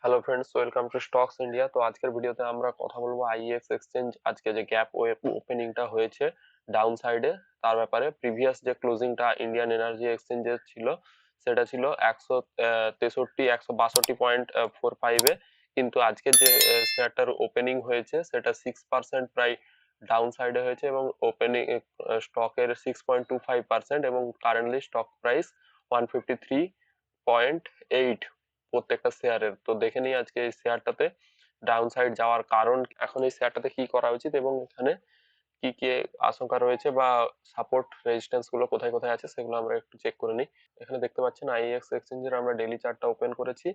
Hello friends, welcome to stocks India. তো আজকের ভিডিওতে আমরা কথা বলবো আইএক্স এক্সচেঞ্জ আজকে যে গ্যাপ ওপেনিংটা হয়েছে ডাউন সাইডে তার ব্যাপারে। প্রিভিয়াস যে ক্লোজিংটা ইন্ডিয়ান এনার্জি এক্সচেঞ্জের ছিল সেটা ছিল 163 162.45-এ, কিন্তু আজকে যে শেয়ারটার ওপেনিং হয়েছে সেটা 6% প্রায় ডাউন সাইডে হয়েছে এবং ওপেনিং স্টকের 6.25%, এবং কারেন্টলি স্টক প্রাইস 153.8 প্রত্যেকটা শেয়ারের। তো দেখে নিই আজকে এই শেয়ারটাতে ডাউন সাইড যাওয়ার কারণ, এখন এই শেয়ারটাতে কি করা উচিত এবং এখানে কি কি আশঙ্কা রয়েছে বা সাপোর্ট রেজিস্ট্যান্স গুলো কোথায় কোথায় আছে সেগুলো আমরা একটু চেক করে নিই। এখানে দেখতে পাচ্ছেন আইএক্স এক্সচেঞ্জের আমরা ডেইলি চার্টটা ওপেন করেছি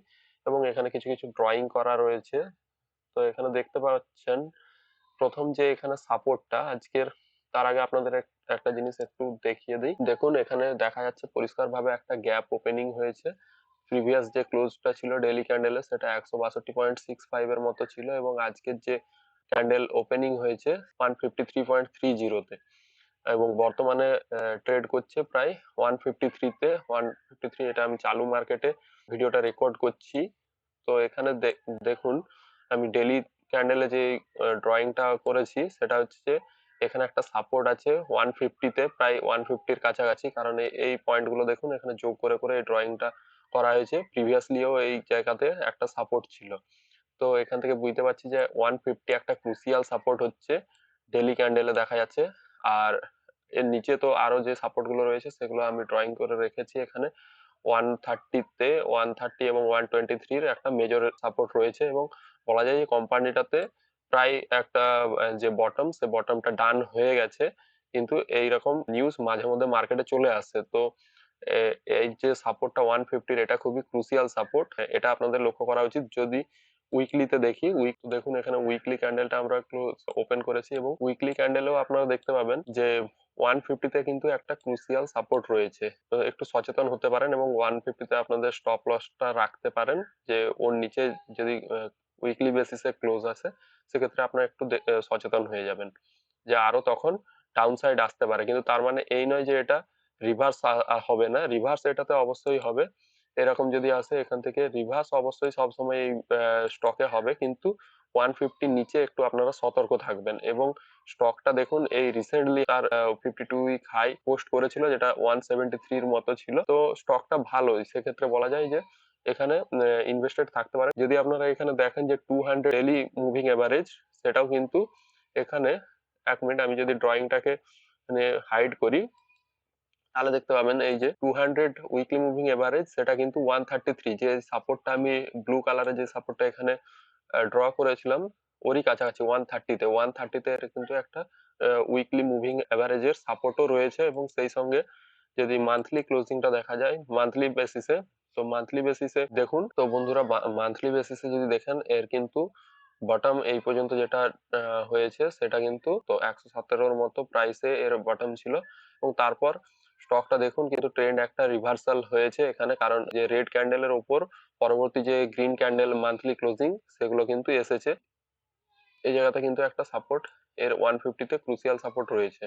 এবং এখানে কিছু কিছু ড্রয়িং করা রয়েছে। তো এখানে দেখতে পাচ্ছেন প্রথম যে এখানে সাপোর্টটা আজকের, তার আগে আপনাদের একটা জিনিস একটু দেখিয়ে দিই। দেখুন এখানে দেখা যাচ্ছে পরিষ্কারভাবে একটা গ্যাপ ওপেনিং হয়েছে। প্রিভিয়াস যে ক্লোজটা ছিল ডেইলি ক্যান্ডেলে সেটা 162.65 এর মতো ছিল এবং আজকের যে ক্যান্ডেল ওপেনিং হয়েছে 153.30 তে, এবং বর্তমানে ট্রেড করছে প্রায় 153 তে। 153, এটা আমি চালু মার্কেটে ভিডিওটা রেকর্ড করছি। তো এখানে দেখুন আমি ডেইলি ক্যান্ডেলে যে ড্রয়িংটা করেছি সেটা হচ্ছে যে এখানে একটা সাপোর্ট আছে 150 তে, প্রায় 150-র কাছাকাছি, কারণ এই পয়েন্ট গুলো দেখুন এখানে যোগ করে করে এই ড্রয়িংটা করা হয়েছে। প্রিভিয়াসলিও এই জায়গাতে একটা সাপোর্ট ছিল। তো এখান থেকে বুঝতে পারছি যে 150 একটা ক্রুশিয়াল সাপোর্ট হচ্ছে ডেইলি ক্যান্ডেলে দেখা যাচ্ছে। আর এর নিচে তো আরো যে সাপোর্ট গুলো রয়েছে সেগুলো আমি ড্রয়িং করে রেখেছি। এখানে 130-তে, 130 এবং 123-র একটা মেজর সাপোর্ট রয়েছে এবং বলা যায় যে কোম্পানিটাতে প্রায় একটা যে বটম, সে বটমটা ডান হয়ে গেছে। কিন্তু এইরকম নিউজ মাঝে মধ্যে মার্কেটে চলে আসছে। তো এই যে সাপোর্টটা 150-র, এটা খুবই ক্রুশিয়াল সাপোর্ট, এটা আপনাদের লক্ষ্য করা উচিত। যদি উইকলিতে দেখি, দেখুন এখানে উইকলি ক্যান্ডেলটা আমরা একটু ওপেন করেছি এবং উইকলি ক্যান্ডেলেও আপনারা দেখতে পাবেন যে 150-তে কিন্তু একটা ক্রুশিয়াল সাপোর্ট রয়েছে। তো একটু সচেতন হতে পারেন এবং 150-তে আপনাদের স্টপ লসটা রাখতে পারেন, যে ওর নিচে যদি উইকলি বেসিসে ক্লোজ আসে সেক্ষেত্রে আপনারা একটু সচেতন হয়ে যাবেন যে আরো তখন ডাউন সাইড আসতে পারে। কিন্তু তার মানে এই নয় যে এটা রিভার্স হবে না, রিভার্স এটাতে অবশ্যই হবে। এরকম যদি আসে এখান থেকে রিভার্স অবশ্যই সবসময় এই স্টকে হবে, কিন্তু 150-র নিচে একটু আপনারা সতর্ক থাকবেন। এবং স্টকটা দেখুন এই রিসেন্টলি তার 52 উইক হাই পোস্ট করেছিল, যেটা 173-র মতো ছিল। তো স্টকটা ভালোই, সেক্ষেত্রে বলা যায় যে এখানে ইনভেস্টেড থাকতে পারে। যদি আপনারা এখানে দেখেন যে 200 ডেইলি মুভিং এভারেজ, সেটাও কিন্তু এখানে, এক মিনিট আমি যদি ড্রয়িংটাকে মানে হাইড করি তাহলে দেখতে পাবেন এই যে 200 উইকলি মুভিং এভারেজ, সেটা কিন্তু 133, যে সাপোর্টটা আমি ব্লু কালারের যে সাপোর্টটা এখানে ড্র করেছিলাম ওরই কাছাকাছি 130-তে। 130-তে কিন্তু একটা উইকলি মুভিং এভারেজের সাপোর্টও রয়েছে এবং সেই সঙ্গে যদি মান্থলি ক্লোজিংটা দেখা যায় মান্থলি বেসিসে, তো মান্থলি বেসিসে দেখুন তো বন্ধুরা, মান্থলি বেসিসে যদি দেখেন এর কিন্তু বটম এই পর্যন্ত যেটা হয়েছে সেটা কিন্তু তো 117-র মতো প্রাইসে এর বটম ছিল। এবং তারপর স্টকটা দেখুন কিন্তু ট্রেন্ড একটা রিভার্সাল হয়েছে এখানে, কারণ যে রেড ক্যান্ডেলের উপর পরবর্তী যে গ্রিন ক্যান্ডেল মান্থলি ক্লোজিং সেগুলো কিন্তু এসেছে। এই জায়গাতে কিন্তু একটা সাপোর্ট এর 150-তে ক্রুশিয়াল সাপোর্ট রয়েছে,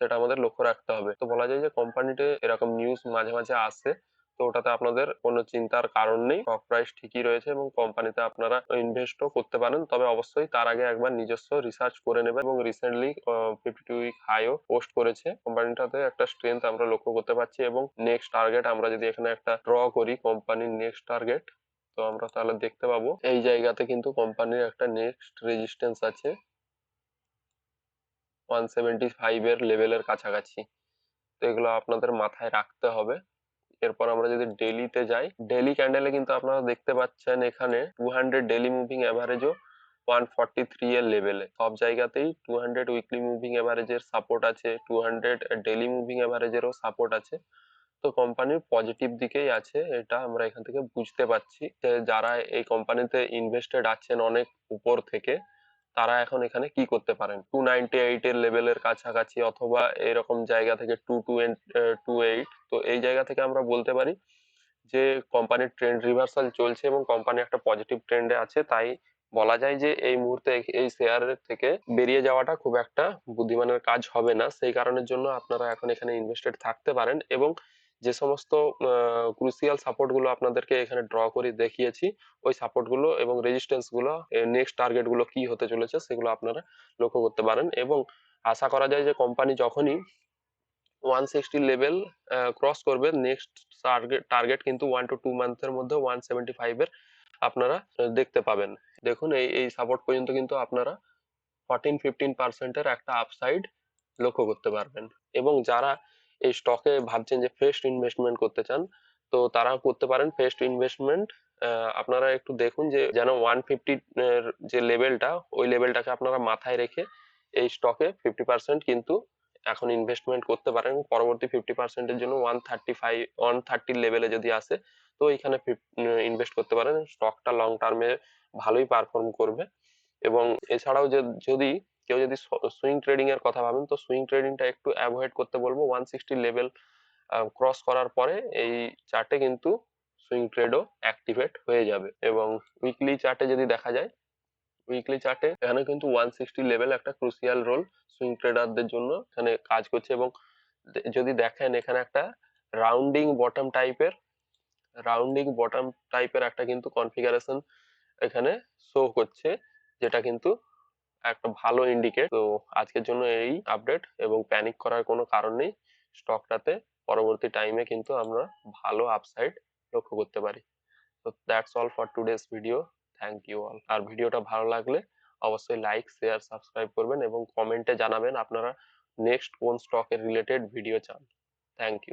সেটা আমাদের লক্ষ্য রাখতে হবে। তো বলা যায় যে কোম্পানিতে এরকম নিউজ মাঝে মাঝে আসে, তো ওটাতে আপনাদের কোনো চিন্তার কারণ নেই। স্টক প্রাইস ঠিকই রয়েছে এবং কোম্পানিতে আপনারা ইনভেস্টও করতে পারেন, তবে অবশ্যই তার আগে একবার নিজস্ব রিসার্চ করে নেবেন। এবং রিসেন্টলি 52 উইক হাইও পোস্ট করেছে কোম্পানিটাতে, একটা স্ট্রেংথ আমরা লক্ষ্য করতে পারছি। এবং নেক্সট টার্গেট আমরা যদি এখানে একটা ড্র করি কোম্পানির নেক্সট টার্গেট, তো আমরা তাহলে দেখতে পাবো এই জায়গাতে কিন্তু কোম্পানির একটা নেক্সট রেজিস্ট্যান্স আছে 175 এর লেভেলের কাছাকাছি। তো এগুলো আপনাদের মাথায় রাখতে হবে। এরপর আমরা যদি ডেইলিতে যাই, ডেইলি ক্যান্ডেলে কিন্তু আপনারা দেখতে পাচ্ছেন এখানে 200 ডেইলি মুভিং এভারেজও 143 এর লেভেলে। সব জায়গাতেই 200 উইকলি মুভিং এভারেজের সাপোর্ট আছে, 200 ডেইলি মুভিং এভারেজেরও সাপোর্ট আছে। তো কোম্পানির পজিটিভ দিকেই আছে, এটা আমরা এখান থেকে বুঝতে পারছি। যে যারা এই কোম্পানিতে ইনভেস্টেড আছেন অনেক উপর থেকে, তারা এখন এখানে কি করতে পারেন, 298 এর লেভেলের কাছাকাছি অথবা এরকম জায়গা থেকে 228, তো এই জায়গা থেকে আমরা বলতে পারি যে কোম্পানির ট্রেন্ড রিভার্সাল চলছে এবং কোম্পানি একটা পজিটিভ ট্রেন্ডে আছে। তাই বলা যায় যে এই মুহূর্তে এই শেয়ারের থেকে বেরিয়ে যাওয়াটা খুব একটা বুদ্ধিমানের কাজ হবে না। সেই কারণের জন্য আপনারা এখন এখানে ইনভেস্টেড থাকতে পারেন। এবং যে সমস্ত ক্রুশিয়াল সাপোর্ট গুলো আপনাদেরকে এখানে ড্র করে দেখিয়েছি, ওই সাপোর্ট গুলো এবং রেজিস্ট্যান্স গুলো, নেক্সট টার্গেট গুলো কি হতে চলেছে সেগুলো আপনারা লক্ষ্য করতে পারেন। এবং আশা করা যায় যে কোম্পানি যখনই 160 লেভেল ক্রস করবে, নেক্সট টার্গেট কিন্তু 1 to 2 মান্থের মধ্যে 175 এর আপনারা দেখতে পাবেন। দেখুন এই সাপোর্ট পর্যন্ত কিন্তু আপনারা 14-15% এর একটা আপসাইড লক্ষ্য করতে পারবেন। এবং যারা এই স্টকে ভাবছেন যে ফ্রেশ ইনভেস্টমেন্ট করতে চান, তো তারা করতে পারেন ফ্রেশ ইনভেস্টমেন্ট। আপনারা একটু দেখুন যে যেন 150 এর যে লেভেলটা, ওই লেভেলটাকে আপনারা মাথায় রেখে এই স্টকে 50% কিন্তু এখন ইনভেস্টমেন্ট করতে পারেন। পরবর্তী 50% এর জন্য 130 লেভেলে যদি আসে, তো এখানে ইনভেস্ট করতে পারেন। স্টকটা লং টার্মে ভালোই পারফর্ম করবে। এবং এছাড়াও যদি কেউ যদি সুইং ট্রেডিং এর কথা ভাবেন, তো সুইং ট্রেডিংটা একটু অ্যাভয়েড করতে বলবো। 160 লেভেল ক্রস করার পরে এই চার্টে কিন্তু সুইং ট্রেডও অ্যাক্টিভেট হয়ে যাবে। এবং উইকলি চার্টে যদি দেখা যায়, উইকলি চার্টে এখানে কিন্তু 160 লেভেল একটা ক্রুশিয়াল রোল সুইং ট্রেডারদের জন্য এখানে কাজ করছে। এবং যদি দেখেন এখানে একটা রাউন্ডিং বটম টাইপের একটা কিন্তু কনফিগারেশন এখানে শো করছে, যেটা কিন্তু একটা ভালো ইন্ডিকেট। তো আজকের জন্য এই আপডেট, এবং প্যানিক করার কোনো কারণ নেই। স্টকটাতে পরবর্তী টাইমে কিন্তু আমরা ভালো আপসাইড লক্ষ্য করতে পারি। তো that's all for today's video. Thank you all. আর ভিডিওটা ভালো লাগলে অবশ্যই লাইক, শেয়ার, সাবস্ক্রাইব করবেন এবং কমেন্টে জানাবেন আপনারা নেক্সট কোন স্টকের রিলেটেড ভিডিও চান। Thank you.